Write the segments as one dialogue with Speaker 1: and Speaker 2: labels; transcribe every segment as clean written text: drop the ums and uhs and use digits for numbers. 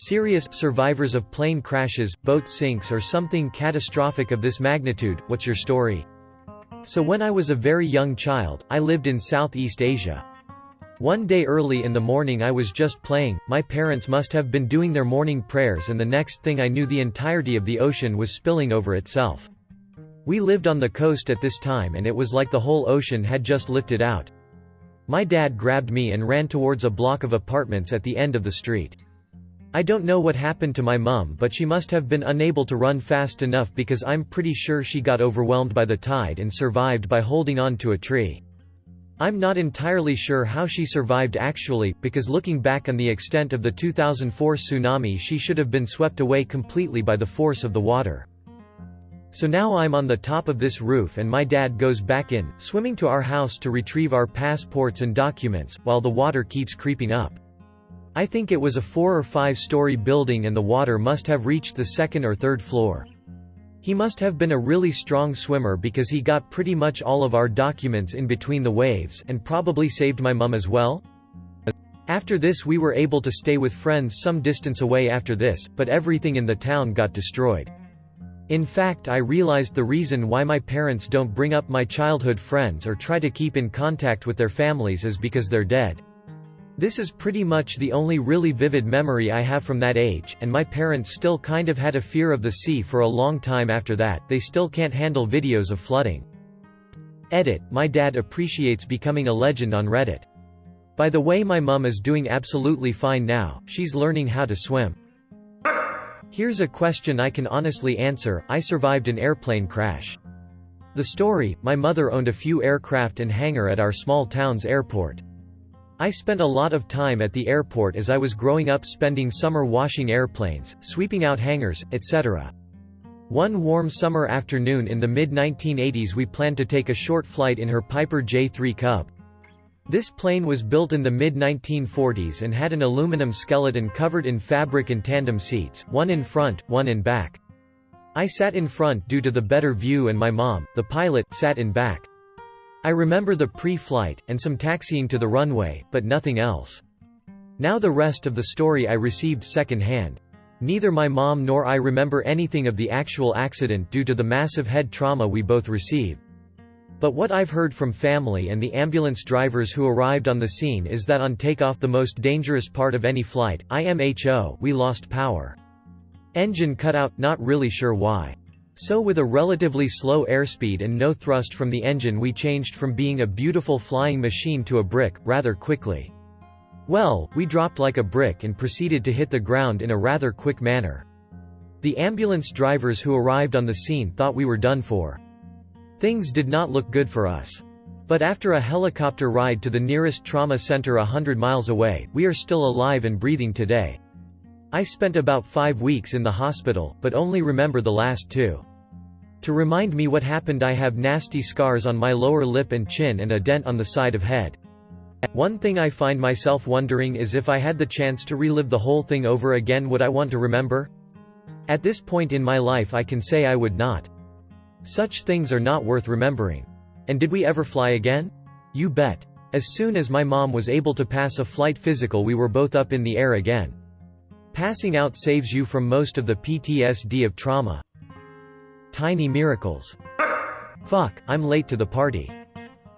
Speaker 1: Serious survivors of plane crashes, boat sinks or something catastrophic of this magnitude. What's your story? So when I was a very young child, I lived in Southeast Asia. One day early in the morning I was just playing, my parents must have been doing their morning prayers, and the next thing I knew the entirety of the ocean was spilling over itself. We lived on the coast at this time and it was like the whole ocean had just lifted out. My dad grabbed me and ran towards a block of apartments at the end of the street. I don't know what happened to my mum, but she must have been unable to run fast enough because I'm pretty sure she got overwhelmed by the tide and survived by holding on to a tree. I'm not entirely sure how she survived actually, because looking back on the extent of the 2004 tsunami, she should have been swept away completely by the force of the water. So now I'm on the top of this roof and my dad goes back in, swimming to our house to retrieve our passports and documents, while the water keeps creeping up. I think it was a 4 or 5-story building and the water must have reached the 2nd or 3rd floor. He must have been a really strong swimmer because he got pretty much all of our documents in between the waves, and probably saved my mum as well. After this we were able to stay with friends some distance away after this, but everything in the town got destroyed. In fact, I realized the reason why my parents don't bring up my childhood friends or try to keep in contact with their families is because they're dead. This is pretty much the only really vivid memory I have from that age, and my parents still kind of had a fear of the sea for a long time after that. They still can't handle videos of flooding. Edit: my dad appreciates becoming a legend on Reddit. By the way, my mum is doing absolutely fine now, she's learning how to swim. Here's a question I can honestly answer: I survived an airplane crash. The story: my mother owned a few aircraft and hangar at our small town's airport. I spent a lot of time at the airport as I was growing up, spending summer washing airplanes, sweeping out hangars, etc. One warm summer afternoon in the mid-1980s we planned to take a short flight in her Piper J3 Cub. This plane was built in the mid-1940s and had an aluminum skeleton covered in fabric and tandem seats, one in front, one in back. I sat in front due to the better view and my mom, the pilot, sat in back. I remember the pre-flight, and some taxiing to the runway, but nothing else. Now the rest of the story I received second-hand. Neither my mom nor I remember anything of the actual accident due to the massive head trauma we both received. But what I've heard from family and the ambulance drivers who arrived on the scene is that on takeoff, the most dangerous part of any flight, IMHO, we lost power. Engine cut out, not really sure why. So with a relatively slow airspeed and no thrust from the engine, we changed from being a beautiful flying machine to a brick, rather quickly. Well, we dropped like a brick and proceeded to hit the ground in a rather quick manner. The ambulance drivers who arrived on the scene thought we were done for. Things did not look good for us. But after a helicopter ride to the nearest trauma center 100 miles away, we are still alive and breathing today. I spent about 5 weeks in the hospital, but only remember the last 2. To remind me what happened, I have nasty scars on my lower lip and chin and a dent on the side of head. One thing I find myself wondering is if I had the chance to relive the whole thing over again, would I want to remember? At this point in my life I can say I would not. Such things are not worth remembering. And did we ever fly again? You bet. As soon as my mom was able to pass a flight physical, we were both up in the air again. Passing out saves you from most of the PTSD of trauma. Tiny miracles. Fuck, I'm late to the party.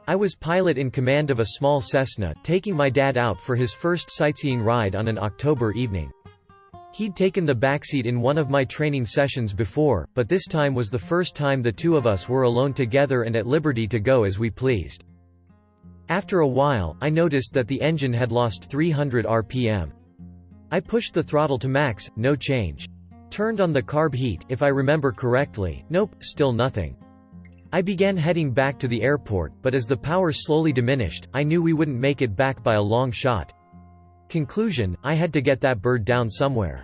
Speaker 1: I was pilot in command of a small Cessna, taking my dad out for his first sightseeing ride on an October evening. He'd taken the backseat in one of my training sessions before, but this time was the first time the two of us were alone together and at liberty to go as we pleased. After a while, I noticed that the engine had lost 300 RPM. I pushed the throttle to max, no change. Turned on the carb heat, if I remember correctly, nope, still nothing. I began heading back to the airport, but as the power slowly diminished, I knew we wouldn't make it back by a long shot. Conclusion: I had to get that bird down somewhere.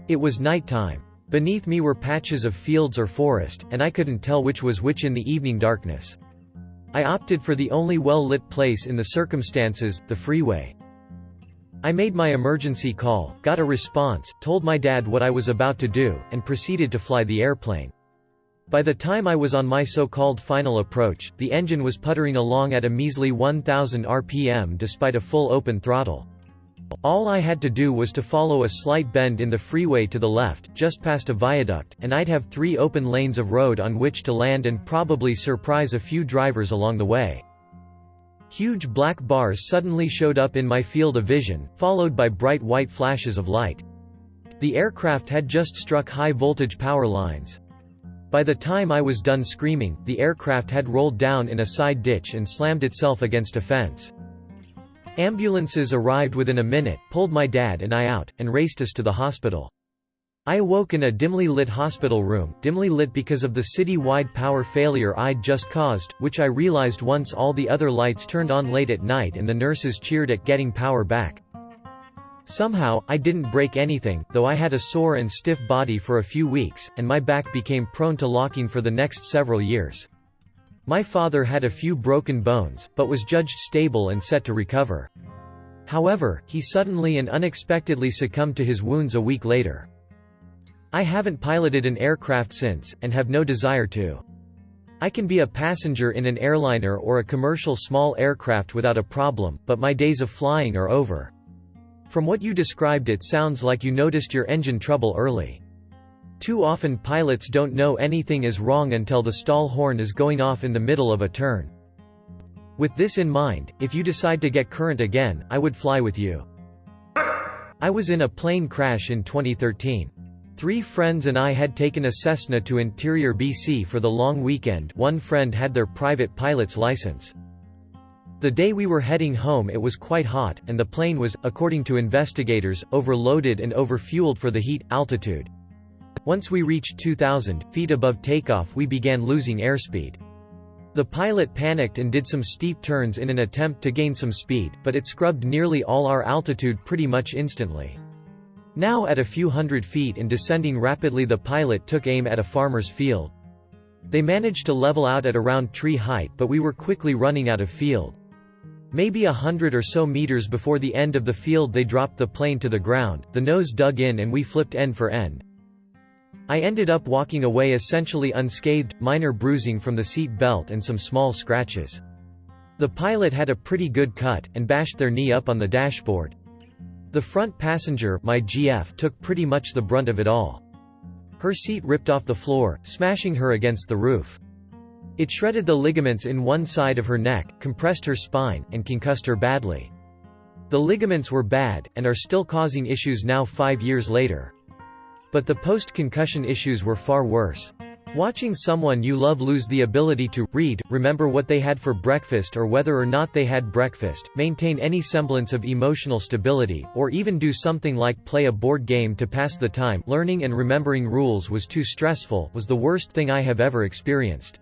Speaker 1: It was nighttime. Beneath me were patches of fields or forest, and I couldn't tell which was which in the evening darkness. I opted for the only well-lit place in the circumstances, the freeway. I made my emergency call, got a response, told my dad what I was about to do, and proceeded to fly the airplane. By the time I was on my so-called final approach, the engine was puttering along at a measly 1000 RPM despite a full open throttle. All I had to do was to follow a slight bend in the freeway to the left, just past a viaduct, and I'd have 3 open lanes of road on which to land and probably surprise a few drivers along the way. Huge black bars suddenly showed up in my field of vision, followed by bright white flashes of light. The aircraft had just struck high-voltage power lines. By the time I was done screaming, the aircraft had rolled down in a side ditch and slammed itself against a fence. Ambulances arrived within a minute, pulled my dad and I out, and raced us to the hospital. I awoke in a dimly lit hospital room, dimly lit because of the city-wide power failure I'd just caused, which I realized once all the other lights turned on late at night and the nurses cheered at getting power back. Somehow, I didn't break anything, though I had a sore and stiff body for a few weeks, and my back became prone to locking for the next several years. My father had a few broken bones, but was judged stable and set to recover. However, he suddenly and unexpectedly succumbed to his wounds a week later. I haven't piloted an aircraft since, and have no desire to. I can be a passenger in an airliner or a commercial small aircraft without a problem, but my days of flying are over. From what you described, it sounds like you noticed your engine trouble early. Too often pilots don't know anything is wrong until the stall horn is going off in the middle of a turn. With this in mind, if you decide to get current again, I would fly with you. I was in a plane crash in 2013. 3 friends and I had taken a Cessna to interior BC for the long weekend. One friend had their private pilot's license. The day we were heading home it was quite hot, and the plane was, according to investigators, overloaded and overfueled for the heat, altitude. Once we reached 2,000 feet above takeoff we began losing airspeed. The pilot panicked and did some steep turns in an attempt to gain some speed, but it scrubbed nearly all our altitude pretty much instantly. Now at a few hundred feet and descending rapidly, the pilot took aim at a farmer's field. They managed to level out at around tree height, but we were quickly running out of field. Maybe 100 or so meters before the end of the field they dropped the plane to the ground, the nose dug in and we flipped end for end. I ended up walking away essentially unscathed, minor bruising from the seat belt and some small scratches. The pilot had a pretty good cut, and bashed their knee up on the dashboard. The front passenger, my GF, took pretty much the brunt of it all. Her seat ripped off the floor, smashing her against the roof. It shredded the ligaments in one side of her neck, compressed her spine, and concussed her badly. The ligaments were bad, and are still causing issues now 5 years later. But the post-concussion issues were far worse. Watching someone you love lose the ability to read, remember what they had for breakfast or whether or not they had breakfast, maintain any semblance of emotional stability, or even do something like play a board game to pass the time, learning and remembering rules was too stressful, was the worst thing I have ever experienced.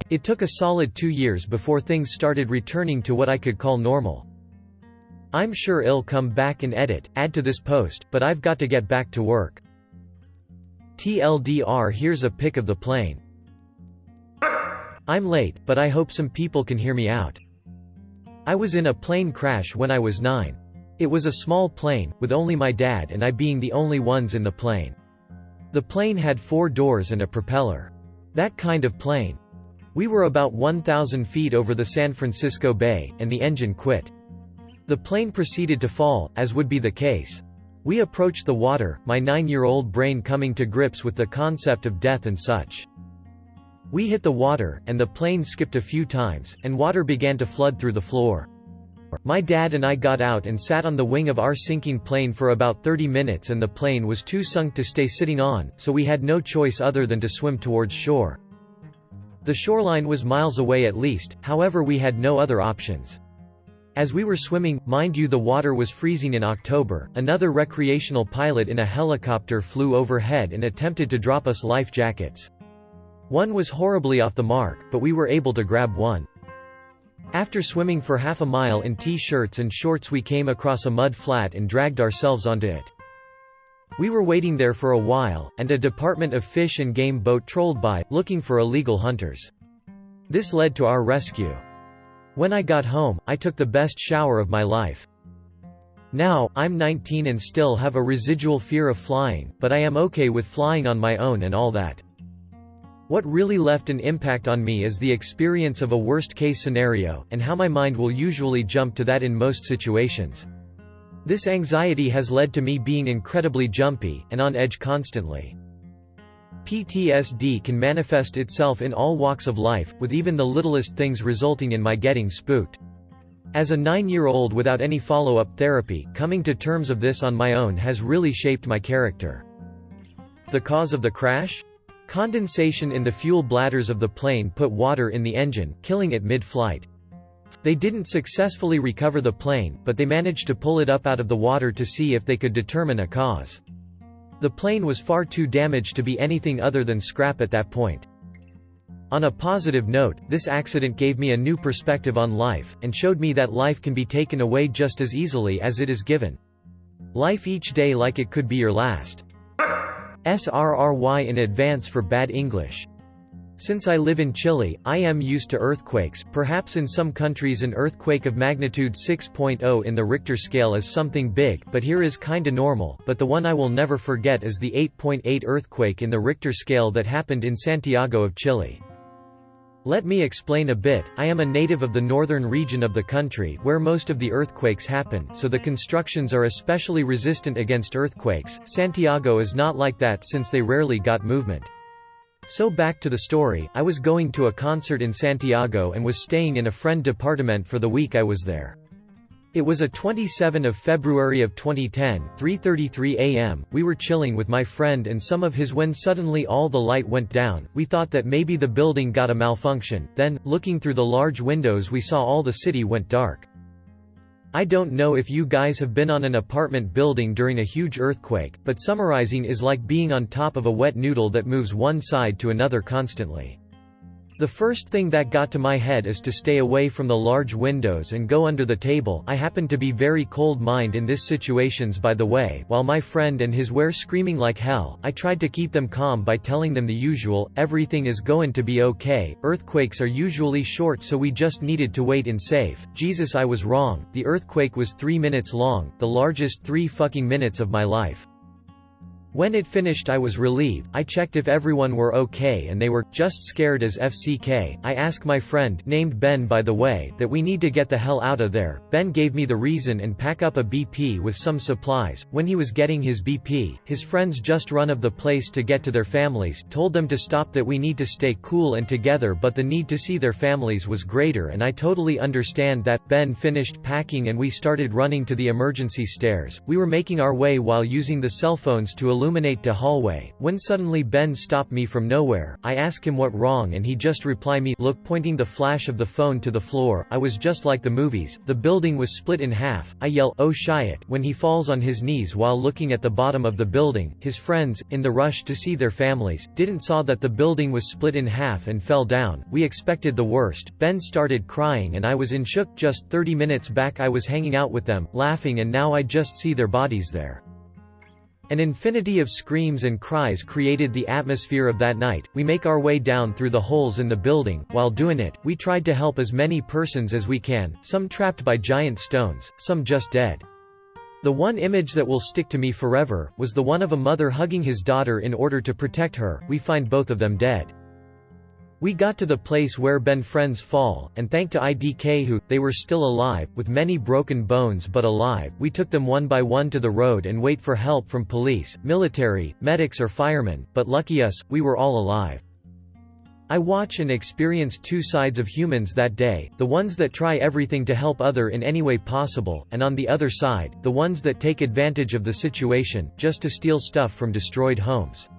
Speaker 1: It took a solid 2 years before things started returning to what I could call normal. I'm sure I'll come back and add to this post, but I've got to get back to work. TLDR, here's a pic of the plane. I'm late, but I hope some people can hear me out. I was in a plane crash when I was 9. It was a small plane, with only my dad and I being the only ones in the plane. The plane had 4 doors and a propeller. That kind of plane. We were about 1,000 feet over the San Francisco Bay, and the engine quit. The plane proceeded to fall, as would be the case. We approached the water, my 9-year-old brain coming to grips with the concept of death and such. We hit the water, and the plane skipped a few times, and water began to flood through the floor. My dad and I got out and sat on the wing of our sinking plane for about 30 minutes, and the plane was too sunk to stay sitting on, so we had no choice other than to swim towards shore. The shoreline was miles away at least, however we had no other options. As we were swimming, mind you the water was freezing in October, another recreational pilot in a helicopter flew overhead and attempted to drop us life jackets. One was horribly off the mark, but we were able to grab one. After swimming for half a mile in t-shirts and shorts we came across a mud flat and dragged ourselves onto it. We were waiting there for a while, and a Department of Fish and Game boat trolled by, looking for illegal hunters. This led to our rescue. When I got home, I took the best shower of my life. Now, I'm 19 and still have a residual fear of flying, but I am okay with flying on my own and all that. What really left an impact on me is the experience of a worst-case scenario, and how my mind will usually jump to that in most situations. This anxiety has led to me being incredibly jumpy, and on edge constantly. PTSD can manifest itself in all walks of life, with even the littlest things resulting in my getting spooked. As a 9-year-old without any follow-up therapy, coming to terms of this on my own has really shaped my character. The cause of the crash? Condensation in the fuel bladders of the plane put water in the engine, killing it mid-flight. They didn't successfully recover the plane, but they managed to pull it up out of the water to see if they could determine a cause. The plane was far too damaged to be anything other than scrap at that point. On a positive note, this accident gave me a new perspective on life, and showed me that life can be taken away just as easily as it is given. Life each day like it could be your last. SRRY in advance for bad English. Since I live in Chile, I am used to earthquakes. Perhaps in some countries an earthquake of magnitude 6.0 in the Richter scale is something big, but here is kinda normal. But the one I will never forget is the 8.8 earthquake in the Richter scale that happened in Santiago of Chile. Let me explain a bit. I am a native of the northern region of the country, where most of the earthquakes happen, so the constructions are especially resistant against earthquakes. Santiago is not like that since they rarely got movement. So back to the story, I was going to a concert in Santiago and was staying in a friend department for the week I was there. It was a 27 of February of 2010, 3:33 a.m. We were chilling with my friend and some of his when suddenly all the light went down. We thought that maybe the building got a malfunction. Then, looking through the large windows we saw all the city went dark. I don't know if you guys have been on an apartment building during a huge earthquake, but summarizing is like being on top of a wet noodle that moves one side to another constantly. The first thing that got to my head is to stay away from the large windows and go under the table. I happen to be very cold-minded in this situations by the way. While my friend and his were screaming like hell, I tried to keep them calm by telling them the usual, everything is going to be okay, earthquakes are usually short so we just needed to wait and safe. Jesus, I was wrong, the earthquake was 3 minutes long, the largest 3 fucking minutes of my life. When it finished I was relieved. I checked if everyone were okay and they were, just scared as FCK. I asked my friend, named Ben by the way, that we need to get the hell out of there. Ben gave me the reason and pack up a BP with some supplies. When he was getting his BP, his friends just run of the place to get to their families, told them to stop, that we need to stay cool and together, but the need to see their families was greater, and I totally understand that. Ben finished packing and we started running to the emergency stairs. We were making our way while using the cell phones to illuminate the hallway, when suddenly Ben stopped me from nowhere. I asked him what wrong and he just replied me, look, pointing the flash of the phone to the floor. I was just like the movies, the building was split in half. I yell, oh shit, when he falls on his knees while looking at the bottom of the building. His friends, in the rush to see their families, didn't saw that the building was split in half and fell down. We expected the worst. Ben started crying and I was in shock. Just 30 minutes back I was hanging out with them, laughing, and now I just see their bodies there. An infinity of screams and cries created the atmosphere of that night. We make our way down through the holes in the building. While doing it, we tried to help as many persons as we can, some trapped by giant stones, some just dead. The one image that will stick to me forever was the one of a mother hugging his daughter in order to protect her. We find both of them dead. We got to the place where Ben's friends fall, and thanks to IDK who, they were still alive, with many broken bones but alive. We took them one by one to the road and wait for help from police, military, medics or firemen, but lucky us, we were all alive. I watch and experience two sides of humans that day, the ones that try everything to help other in any way possible, and on the other side, the ones that take advantage of the situation, just to steal stuff from destroyed homes.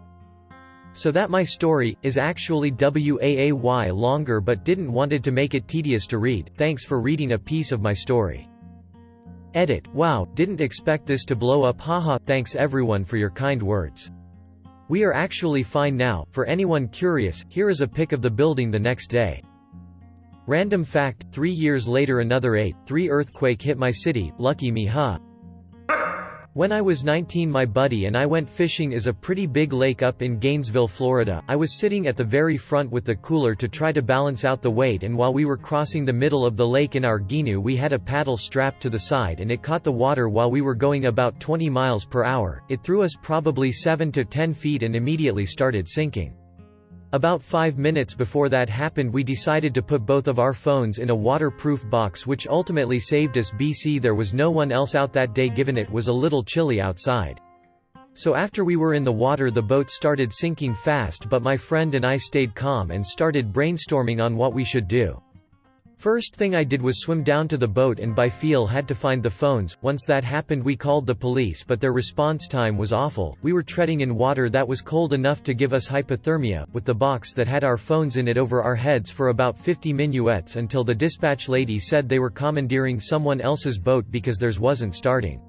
Speaker 1: So that my story is actually way longer but didn't wanted to make it tedious to read. Thanks for reading a piece of my story. Edit. Wow, didn't expect this to blow up, haha. Thanks everyone for your kind words. We are actually fine now. For anyone curious, here is a pic of the building the next day. Random fact, 3 years later another 8.3 earthquake hit my city, lucky me, huh? When I was 19 my buddy and I went fishing is a pretty big lake up in Gainesville, Florida. I was sitting at the very front with the cooler to try to balance out the weight, and while we were crossing the middle of the lake in our canoe we had a paddle strapped to the side and it caught the water while we were going about 20 miles per hour. It threw us probably 7 to 10 feet and immediately started sinking. About 5 minutes before that happened we decided to put both of our phones in a waterproof box, which ultimately saved us. There was no one else out that day given it was a little chilly outside. So after we were in the water the boat started sinking fast, but my friend and I stayed calm and started brainstorming on what we should do. First thing I did was swim down to the boat and by feel had to find the phones. Once that happened we called the police, but their response time was awful. We were treading in water that was cold enough to give us hypothermia, with the box that had our phones in it over our heads for about 50 minutes until the dispatch lady said they were commandeering someone else's boat because theirs wasn't starting.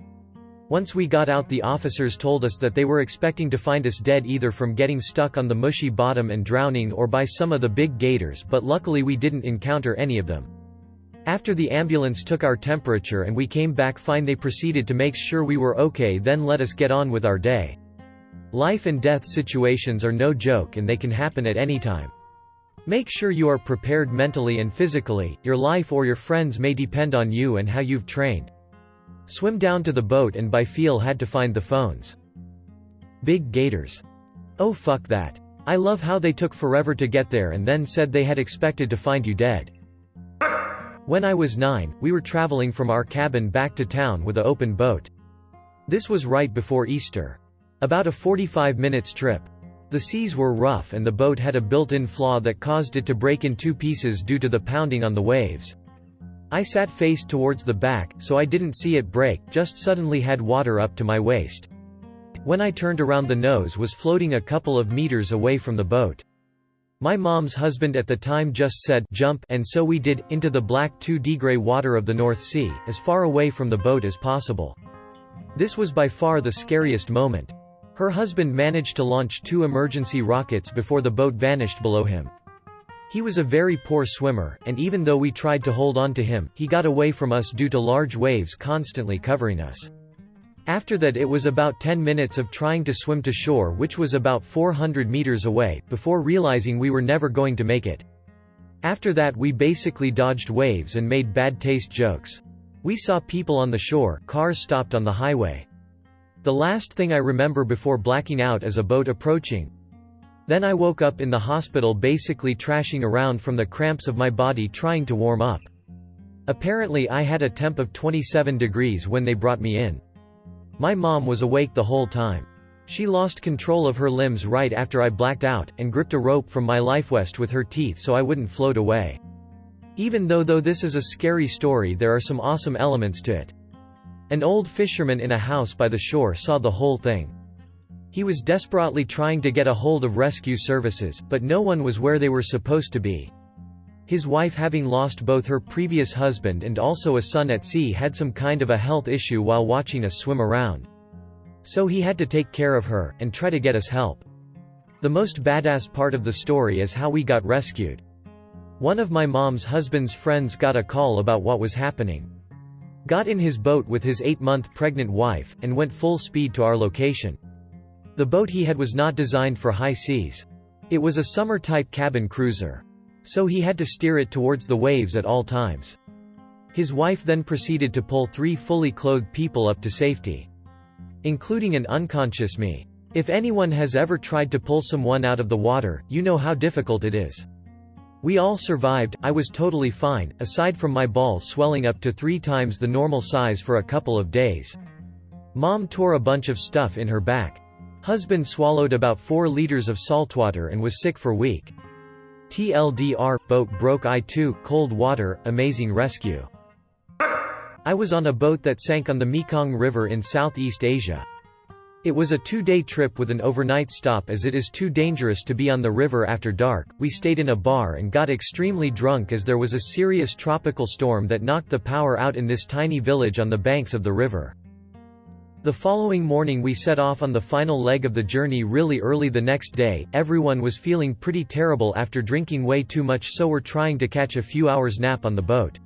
Speaker 1: Once we got out the officers told us that they were expecting to find us dead either from getting stuck on the mushy bottom and drowning or by some of the big gators, but luckily we didn't encounter any of them. After the ambulance took our temperature and we came back fine, they proceeded to make sure we were okay, then let us get on with our day. Life and death situations are no joke and they can happen at any time. Make sure you are prepared mentally and physically. Your life or your friends may depend on you and how you've trained. Swim down to the boat and by feel had to find the phones. Big gators. Oh fuck that. I love how they took forever to get there and then said they had expected to find you dead. When I was 9, we were traveling from our cabin back to town with an open boat. This was right before Easter. About a 45 minutes trip. The seas were rough and the boat had a built-in flaw that caused it to break in 2 pieces due to the pounding on the waves. I sat faced towards the back, so I didn't see it break, just suddenly had water up to my waist. When I turned around the nose was floating a couple of meters away from the boat. My mom's husband at the time just said, "Jump," and so we did, into the black 2D gray water of the North Sea, as far away from the boat as possible. This was by far the scariest moment. Her husband managed to launch 2 emergency rockets before the boat vanished below him. He was a very poor swimmer, and even though we tried to hold on to him, he got away from us due to large waves constantly covering us. After that it was about 10 minutes of trying to swim to shore, which was about 400 meters away, before realizing we were never going to make it. After that we basically dodged waves and made bad taste jokes. We saw people on the shore, cars stopped on the highway. The last thing I remember before blacking out is a boat approaching. Then I woke up in the hospital basically trashing around from the cramps of my body trying to warm up. Apparently I had a temp of 27 degrees when they brought me in. My mom was awake the whole time. She lost control of her limbs right after I blacked out, and gripped a rope from my life vest with her teeth so I wouldn't float away. Even though this is a scary story, there are some awesome elements to it. An old fisherman in a house by the shore saw the whole thing. He was desperately trying to get a hold of rescue services, but no one was where they were supposed to be. His wife, having lost both her previous husband and also a son at sea, had some kind of a health issue while watching us swim around. So he had to take care of her, and try to get us help. The most badass part of the story is how we got rescued. One of my mom's husband's friends got a call about what was happening. Got in his boat with his 8-month pregnant wife, and went full speed to our location. The boat he had was not designed for high seas. It was a summer-type cabin cruiser. So he had to steer it towards the waves at all times. His wife then proceeded to pull 3 fully clothed people up to safety, including an unconscious me. If anyone has ever tried to pull someone out of the water, you know how difficult it is. We all survived. I was totally fine, aside from my ball swelling up to 3 times the normal size for a couple of days. Mom tore a bunch of stuff in her back. Husband swallowed about 4 liters of saltwater and was sick for a week. TLDR, boat broke I-2, cold water, amazing rescue. I was on a boat that sank on the Mekong River in Southeast Asia. It was a 2-day trip with an overnight stop as it is too dangerous to be on the river after dark. We stayed in a bar and got extremely drunk as there was a serious tropical storm that knocked the power out in this tiny village on the banks of the river. The following morning we set off on the final leg of the journey really early the next day. Everyone was feeling pretty terrible after drinking way too much, so we're trying to catch a few hours nap on the boat.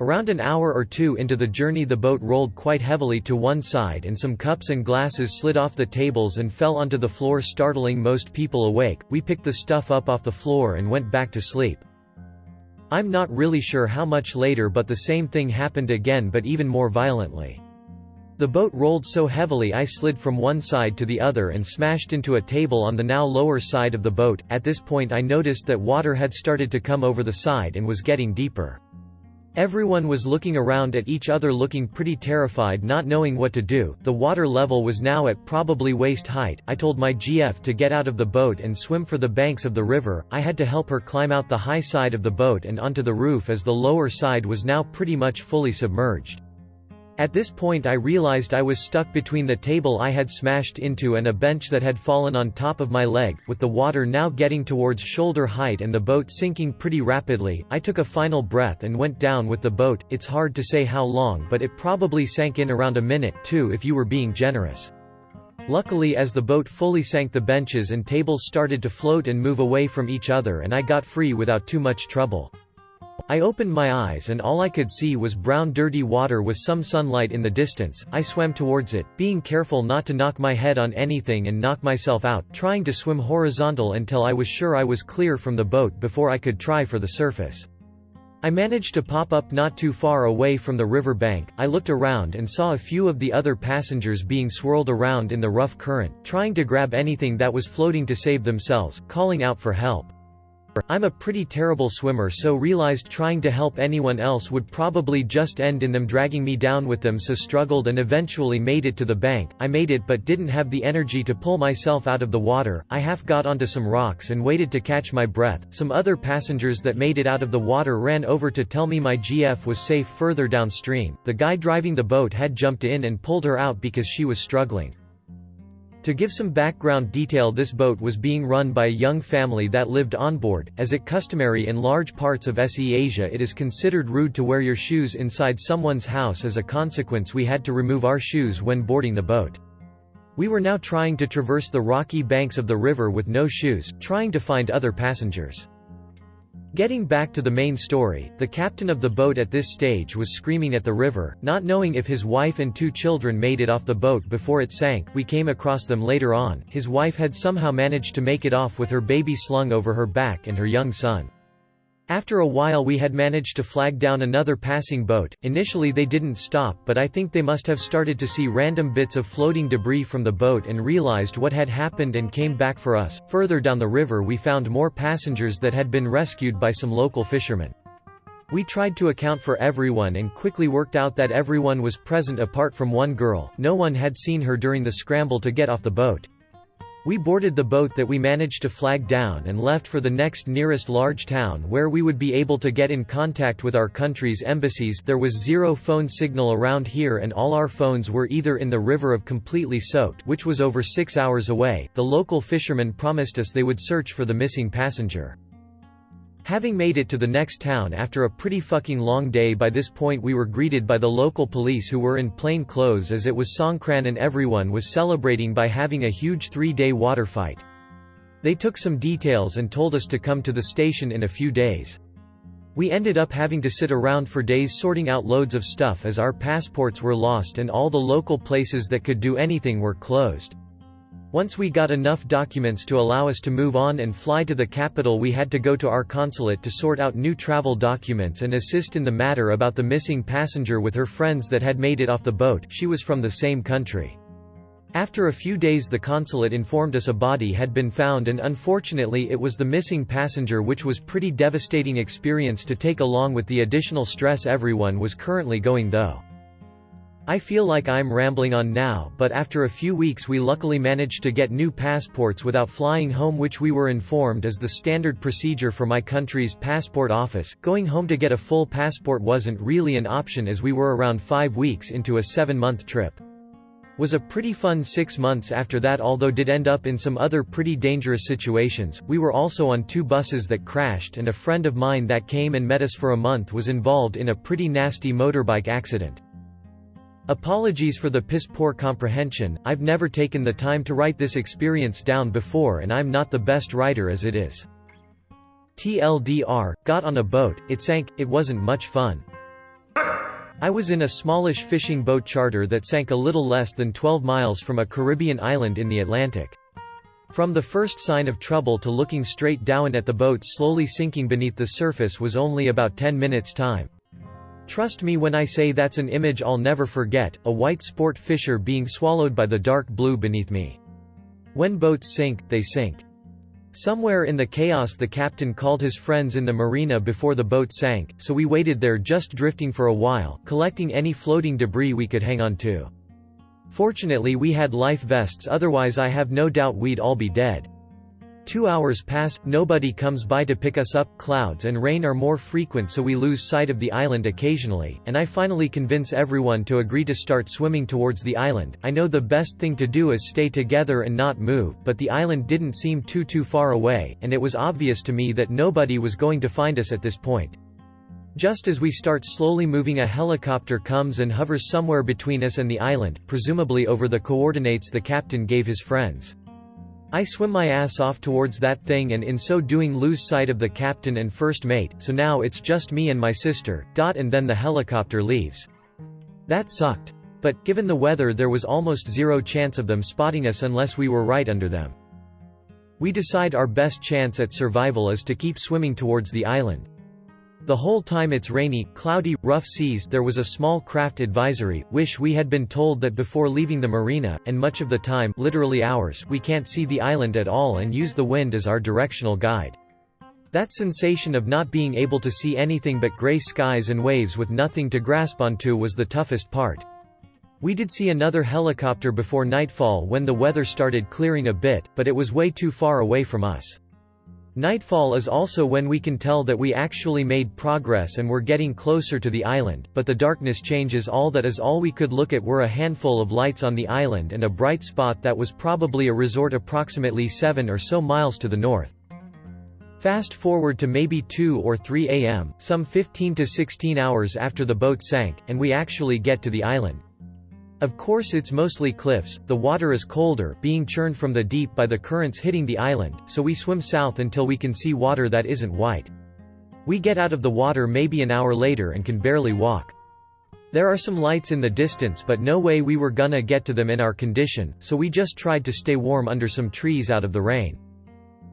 Speaker 1: Around an hour or 2 into the journey the boat rolled quite heavily to one side and some cups and glasses slid off the tables and fell onto the floor, startling most people awake. We picked the stuff up off the floor and went back to sleep. I'm not really sure how much later, but the same thing happened again, but even more violently. The boat rolled so heavily I slid from one side to the other and smashed into a table on the now lower side of the boat. At this point I noticed that water had started to come over the side and was getting deeper. Everyone was looking around at each other, looking pretty terrified, not knowing what to do. The water level was now at probably waist height. I told my GF to get out of the boat and swim for the banks of the river. I had to help her climb out the high side of the boat and onto the roof, as the lower side was now pretty much fully submerged. At this point I realized I was stuck between the table I had smashed into and a bench that had fallen on top of my leg, with the water now getting towards shoulder height and the boat sinking pretty rapidly. I took a final breath and went down with the boat. It's hard to say how long, but it probably sank in around a minute, 2 if you were being generous. Luckily, as the boat fully sank, the benches and tables started to float and move away from each other and I got free without too much trouble. I opened my eyes and all I could see was brown dirty water with some sunlight in the distance. I swam towards it, being careful not to knock my head on anything and knock myself out, trying to swim horizontal until I was sure I was clear from the boat before I could try for the surface. I managed to pop up not too far away from the river bank. I looked around and saw a few of the other passengers being swirled around in the rough current, trying to grab anything that was floating to save themselves, calling out for help. I'm a pretty terrible swimmer, so realized trying to help anyone else would probably just end in them dragging me down with them, so struggled and eventually made it to the bank. I made it but didn't have the energy to pull myself out of the water. I half got onto some rocks and waited to catch my breath. Some other passengers that made it out of the water ran over to tell me my GF was safe further downstream. The guy driving the boat had jumped in and pulled her out because she was struggling. To give some background detail, this boat was being run by a young family that lived on board. As it customary in large parts of SE Asia, it is considered rude to wear your shoes inside someone's house. As a consequence, we had to remove our shoes when boarding the boat. We were now trying to traverse the rocky banks of the river with no shoes, trying to find other passengers. Getting back to the main story, the captain of the boat at this stage was screaming at the river, not knowing if his wife and 2 children made it off the boat before it sank. We came across them later on. His wife had somehow managed to make it off with her baby slung over her back and her young son. After a while we had managed to flag down another passing boat. Initially they didn't stop, but I think they must have started to see random bits of floating debris from the boat and realized what had happened and came back for us. Further down the river we found more passengers that had been rescued by some local fishermen. We tried to account for everyone and quickly worked out that everyone was present apart from one girl. No one had seen her during the scramble to get off the boat. We boarded the boat that we managed to flag down and left for the next nearest large town where we would be able to get in contact with our country's embassies. There was zero phone signal around here and all our phones were either in the river or completely soaked, which was over 6 hours away. The local fishermen promised us they would search for the missing passenger. Having made it to the next town after a pretty fucking long day, by this point we were greeted by the local police who were in plain clothes, as it was Songkran and everyone was celebrating by having a huge 3-day water fight. They took some details and told us to come to the station in a few days. We ended up having to sit around for days sorting out loads of stuff as our passports were lost and all the local places that could do anything were closed. Once we got enough documents to allow us to move on and fly to the capital, we had to go to our consulate to sort out new travel documents and assist in the matter about the missing passenger with her friends that had made it off the boat. She was from the same country. After a few days the consulate informed us a body had been found, and unfortunately it was the missing passenger, which was pretty devastating experience to take along with the additional stress everyone was currently going through. I feel like I'm rambling on now, but after a few weeks we luckily managed to get new passports without flying home, which we were informed is the standard procedure for my country's passport office. Going home to get a full passport wasn't really an option as we were around 5 weeks into a 7-month trip. Was a pretty fun 6 months after that, although did end up in some other pretty dangerous situations. We were also on 2 buses that crashed, and a friend of mine that came and met us for a month was involved in a pretty nasty motorbike accident. Apologies for the piss-poor comprehension. I've never taken the time to write this experience down before and I'm not the best writer as it is. TLDR, got on a boat, it sank, it wasn't much fun. I was in a smallish fishing boat charter that sank a little less than 12 miles from a Caribbean island in the Atlantic. From the first sign of trouble to looking straight down at the boat slowly sinking beneath the surface was only about 10 minutes time. Trust me when I say that's an image I'll never forget, a white sport fisher being swallowed by the dark blue beneath me. When boats sink, they sink. Somewhere in the chaos the captain called his friends in the marina before the boat sank, so we waited there just drifting for a while, collecting any floating debris we could hang on to. Fortunately we had life vests, otherwise I have no doubt we'd all be dead. 2 hours pass, nobody comes by to pick us up, clouds and rain are more frequent so we lose sight of the island occasionally, and I finally convince everyone to agree to start swimming towards the island. I know the best thing to do is stay together and not move, but the island didn't seem too far away, and it was obvious to me that nobody was going to find us at this point. Just as we start slowly moving, a helicopter comes and hovers somewhere between us and the island, presumably over the coordinates the captain gave his friends. I swim my ass off towards that thing and in so doing lose sight of the captain and first mate, so now it's just me and my sister, and then the helicopter leaves. That sucked. But, given the weather, there was almost zero chance of them spotting us unless we were right under them. We decide our best chance at survival is to keep swimming towards the island. The whole time it's rainy, cloudy, rough seas. There was a small craft advisory. Wish we had been told that before leaving the marina, and much of the time, literally hours, we can't see the island at all and use the wind as our directional guide. That sensation of not being able to see anything but gray skies and waves with nothing to grasp onto was the toughest part. We did see another helicopter before nightfall when the weather started clearing a bit, but it was way too far away from us. Nightfall is also when we can tell that we actually made progress and were getting closer to the island, but the darkness changes all that. Is all we could look at were a handful of lights on the island and a bright spot that was probably a resort approximately 7 or so miles to the north. Fast forward to maybe 2 or 3 a.m., some 15 to 16 hours after the boat sank, and we actually get to the island. Of course it's mostly cliffs, the water is colder, being churned from the deep by the currents hitting the island, so we swim south until we can see water that isn't white. We get out of the water maybe an hour later and can barely walk. There are some lights in the distance but no way we were gonna get to them in our condition, so we just tried to stay warm under some trees out of the rain.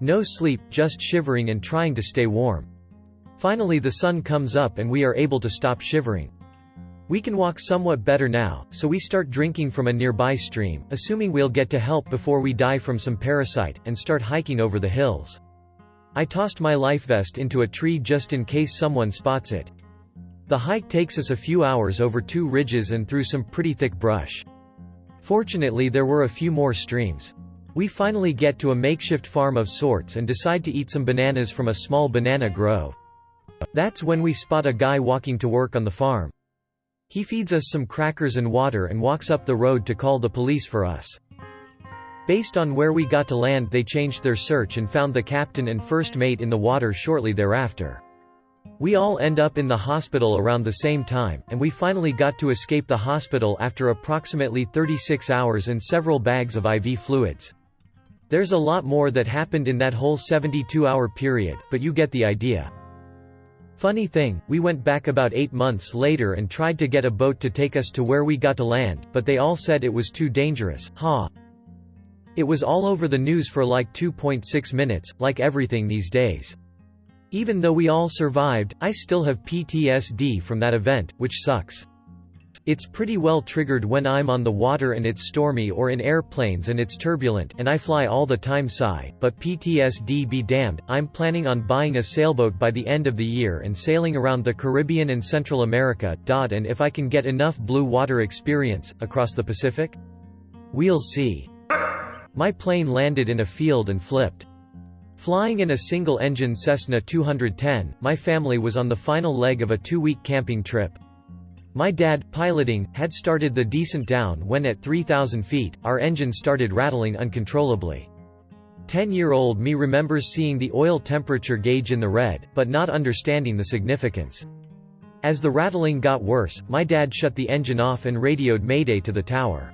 Speaker 1: No sleep, just shivering and trying to stay warm. Finally the sun comes up and we are able to stop shivering. We can walk somewhat better now, so we start drinking from a nearby stream, assuming we'll get to help before we die from some parasite, and start hiking over the hills. I tossed my life vest into a tree just in case someone spots it. The hike takes us a few hours over 2 ridges and through some pretty thick brush. Fortunately there were a few more streams. We finally get to a makeshift farm of sorts and decide to eat some bananas from a small banana grove. That's when we spot a guy walking to work on the farm. He feeds us some crackers and water and walks up the road to call the police for us. Based on where we got to land, they changed their search and found the captain and first mate in the water shortly thereafter. We all end up in the hospital around the same time, and we finally got to escape the hospital after approximately 36 hours and several bags of IV fluids. There's a lot more that happened in that whole 72-hour period, but you get the idea. Funny thing, we went back about 8 months later and tried to get a boat to take us to where we got to land, but they all said it was too dangerous. It was all over the news for like 2.6 minutes, like everything these days. Even though we all survived, I still have PTSD from that event, which sucks. It's pretty well triggered when I'm on the water and it's stormy, or in airplanes and it's turbulent, and I fly all the time. But PTSD be damned, I'm planning on buying a sailboat by the end of the year and sailing around the Caribbean and Central America, and if I can get enough blue water experience, across the Pacific? We'll see. My plane landed in a field and flipped. Flying in a single-engine Cessna 210, my family was on the final leg of a 2-week camping trip. My dad, piloting, had started the descent down when at 3,000 feet, our engine started rattling uncontrollably. 10-year-old me remembers seeing the oil temperature gauge in the red, but not understanding the significance. As the rattling got worse, my dad shut the engine off and radioed Mayday to the tower.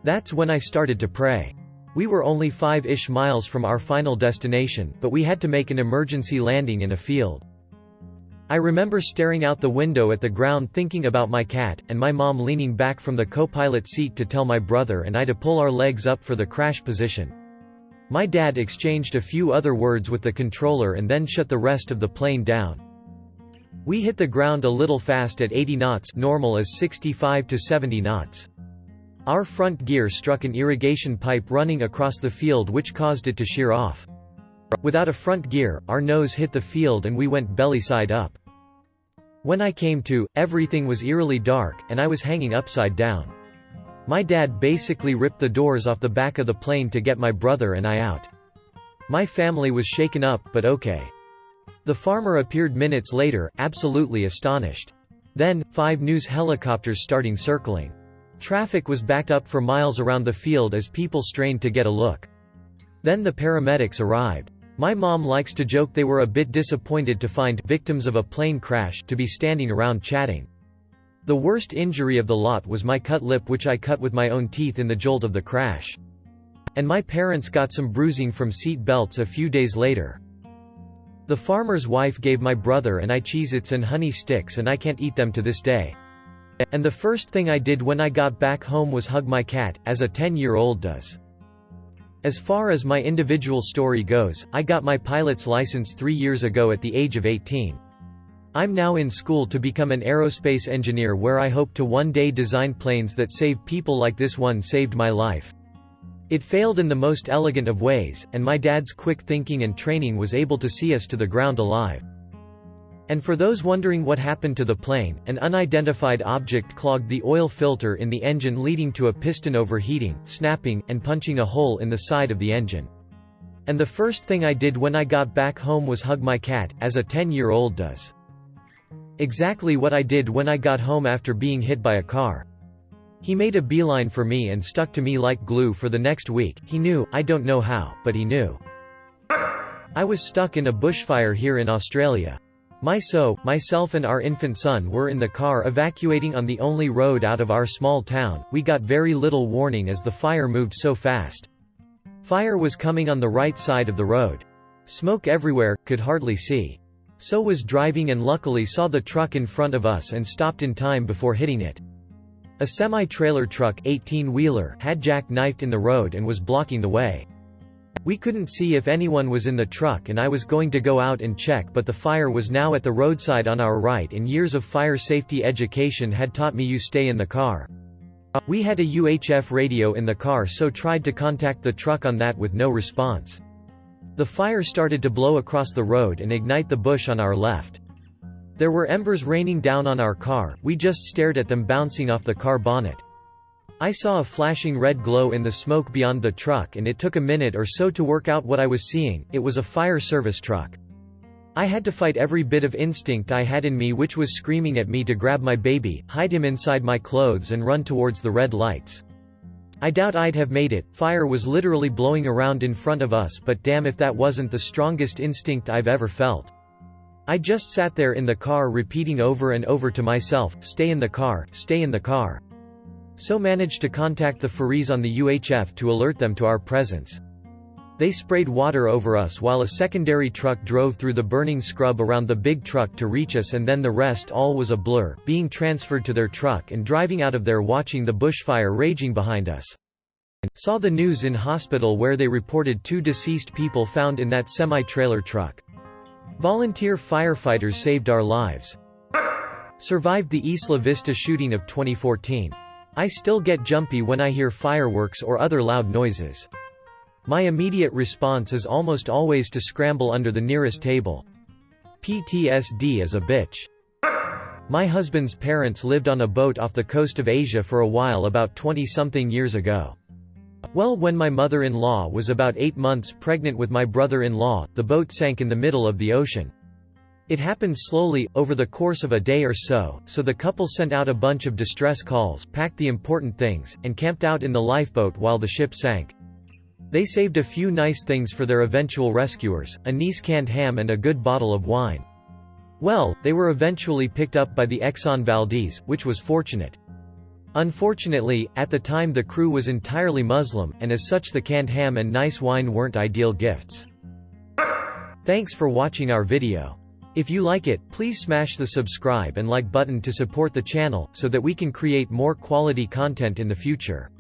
Speaker 1: That's when I started to pray. We were only 5-ish miles from our final destination, but we had to make an emergency landing in a field. I remember staring out the window at the ground thinking about my cat, and my mom leaning back from the co-pilot seat to tell my brother and I to pull our legs up for the crash position. My dad exchanged a few other words with the controller and then shut the rest of the plane down. We hit the ground a little fast at 80 knots, normal is 65 to 70 knots. Our front gear struck an irrigation pipe running across the field, which caused it to shear off. Without a front gear, our nose hit the field and we went belly side up. When I came to, everything was eerily dark, and I was hanging upside down. My dad basically ripped the doors off the back of the plane to get my brother and I out. My family was shaken up, but okay. The farmer appeared minutes later, absolutely astonished. Then, 5 news helicopters starting circling. Traffic was backed up for miles around the field as people strained to get a look. Then the paramedics arrived. My mom likes to joke they were a bit disappointed to find victims of a plane crash to be standing around chatting. The worst injury of the lot was my cut lip, which I cut with my own teeth in the jolt of the crash. And my parents got some bruising from seat belts a few days later. The farmer's wife gave my brother and I Cheez-Its and honey sticks, and I can't eat them to this day. And the first thing I did when I got back home was hug my cat, as a 10-year-old does. As far as my individual story goes, I got my pilot's license 3 years ago at the age of 18. I'm now in school to become an aerospace engineer, where I hope to one day design planes that save people like this one saved my life. It failed in the most elegant of ways, and my dad's quick thinking and training was able to see us to the ground alive. And for those wondering what happened to the plane, an unidentified object clogged the oil filter in the engine, leading to a piston overheating, snapping, and punching a hole in the side of the engine. And the first thing I did when I got back home was hug my cat, as a 10-year-old does. Exactly what I did when I got home after being hit by a car. He made a beeline for me and stuck to me like glue for the next week. He knew, I don't know how, but he knew. I was stuck in a bushfire here in Australia. Myself and our infant son were in the car evacuating on the only road out of our small town. We got very little warning as the fire moved so fast. Fire was coming on the right side of the road. Smoke everywhere, could hardly see. So was driving and luckily saw the truck in front of us and stopped in time before hitting it. A semi-trailer truck 18-wheeler had jackknifed in the road and was blocking the way. We couldn't see if anyone was in the truck, and I was going to go out and check, but the fire was now at the roadside on our right, and years of fire safety education had taught me you stay in the car. We had a UHF radio in the car, so tried to contact the truck on that with no response. The fire started to blow across the road and ignite the bush on our left. There were embers raining down on our car. We just stared at them bouncing off the car bonnet. I saw a flashing red glow in the smoke beyond the truck, and it took a minute or so to work out what I was seeing. It was a fire service truck. I had to fight every bit of instinct I had in me, which was screaming at me to grab my baby, hide him inside my clothes, and run towards the red lights. I doubt I'd have made it. Fire was literally blowing around in front of us, but damn if that wasn't the strongest instinct I've ever felt. I just sat there in the car repeating over and over to myself, stay in the car, stay in the car. So managed to contact the Farees on the UHF to alert them to our presence. They sprayed water over us while a secondary truck drove through the burning scrub around the big truck to reach us, and then the rest all was a blur, being transferred to their truck and driving out of there, watching the bushfire raging behind us. Saw the news in hospital where they reported 2 deceased people found in that semi-trailer truck. Volunteer firefighters saved our lives. Survived the Isla Vista shooting of 2014. I still get jumpy when I hear fireworks or other loud noises. My immediate response is almost always to scramble under the nearest table. PTSD is a bitch. My husband's parents lived on a boat off the coast of Asia for a while about 20-something years ago. Well, when my mother-in-law was about 8 months pregnant with my brother-in-law, the boat sank in the middle of the ocean. It happened slowly, over the course of a day or so the couple sent out a bunch of distress calls, packed the important things, and camped out in the lifeboat while the ship sank. They saved a few nice things for their eventual rescuers, a Nice canned ham and a good bottle of wine. Well, they were eventually picked up by the Exxon Valdez, which was fortunate. Unfortunately, at the time the crew was entirely Muslim, and as such the canned ham and nice wine weren't ideal gifts. Thanks for watching our video. If you like it, please smash the subscribe and like button to support the channel, so that we can create more quality content in the future.